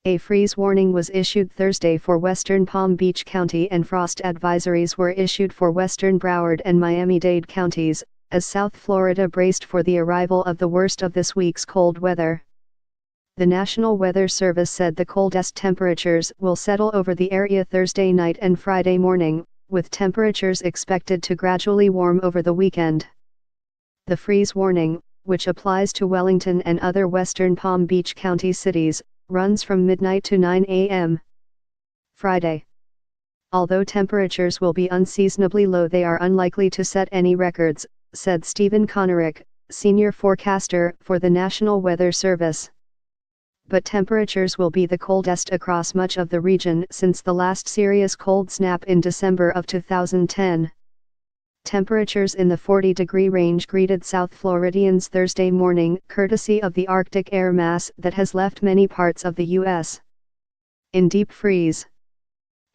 A freeze warning was issued Thursday for western Palm Beach County and frost advisories were issued for western Broward and Miami-Dade counties, as South Florida braced for the arrival of the worst of this week's cold weather. The National Weather Service said the coldest temperatures will settle over the area Thursday night and Friday morning, with temperatures expected to gradually warm over the weekend. The freeze warning, which applies to Wellington and other western Palm Beach County cities, runs from midnight to 9 a.m. Friday. Although temperatures will be unseasonably low, they are unlikely to set any records, said Stephen Konarek, senior forecaster for the National Weather Service. But temperatures will be the coldest across much of the region since the last serious cold snap in December of 2010. Temperatures in the 40-degree range greeted South Floridians Thursday morning, courtesy of the Arctic air mass that has left many parts of the U.S. in deep freeze.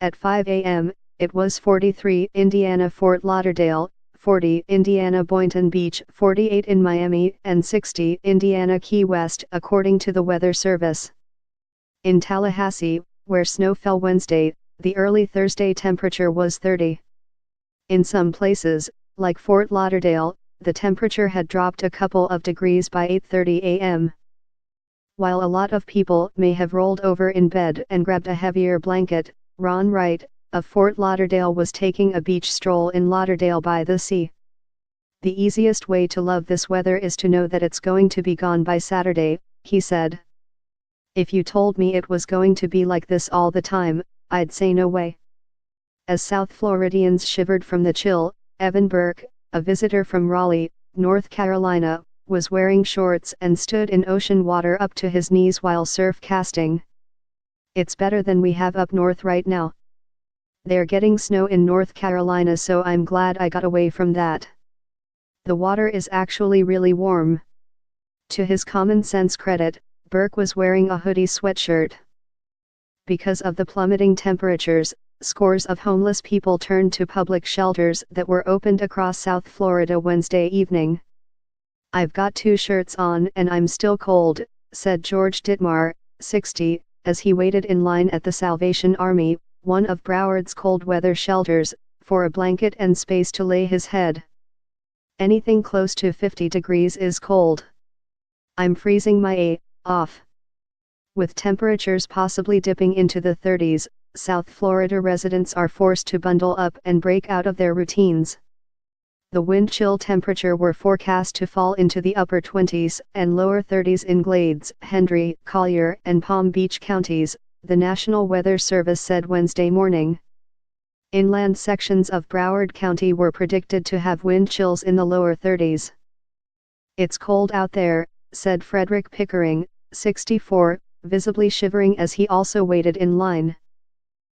At 5 a.m., it was 43 Indiana Fort Lauderdale, 40 Indiana Boynton Beach, 48 in Miami, and 60 Indiana Key West, according to the Weather Service. In Tallahassee, where snow fell Wednesday, the early Thursday temperature was 30. In some places, like Fort Lauderdale, the temperature had dropped a couple of degrees by 8:30 a.m. While a lot of people may have rolled over in bed and grabbed a heavier blanket, Ron Wright, of Fort Lauderdale, was taking a beach stroll in Lauderdale by the sea. "The easiest way to love this weather is to know that it's going to be gone by Saturday," he said. "If you told me it was going to be like this all the time, I'd say no way." As South Floridians shivered from the chill, Evan Burke, a visitor from Raleigh, North Carolina, was wearing shorts and stood in ocean water up to his knees while surf casting. "It's better than we have up north right now. They're getting snow in North Carolina, so I'm glad I got away from that. The water is actually really warm." To his common sense credit, Burke was wearing a hoodie sweatshirt. Because of the plummeting temperatures, scores of homeless people turned to public shelters that were opened across South Florida Wednesday evening. "I've got 2 shirts on and I'm still cold," said George Dittmar, 60, as he waited in line at the Salvation Army, one of Broward's cold weather shelters, for a blanket and space to lay his head. "Anything close to 50 degrees is cold. I'm freezing my off." With temperatures possibly dipping into the 30s, South Florida residents are forced to bundle up and break out of their routines. The wind chill temperature were forecast to fall into the upper 20s and lower 30s in Glades, Hendry, Collier, and Palm Beach counties, the National Weather Service said Wednesday morning. Inland sections of Broward County were predicted to have wind chills in the lower 30s. "It's cold out there," said Frederick Pickering, 64, visibly shivering as he also waited in line.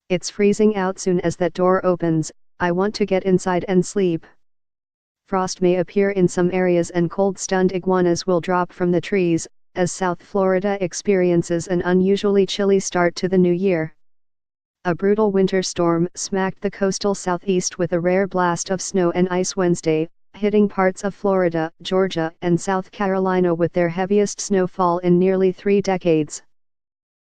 "It's freezing out soon as that door opens. I want to get inside and sleep." Frost may appear in some areas and cold-stunned iguanas will drop from the trees, as South Florida experiences an unusually chilly start to the new year. A brutal winter storm smacked the coastal southeast with a rare blast of snow and ice Wednesday, hitting parts of Florida, Georgia, and South Carolina with their heaviest snowfall in nearly 3 decades.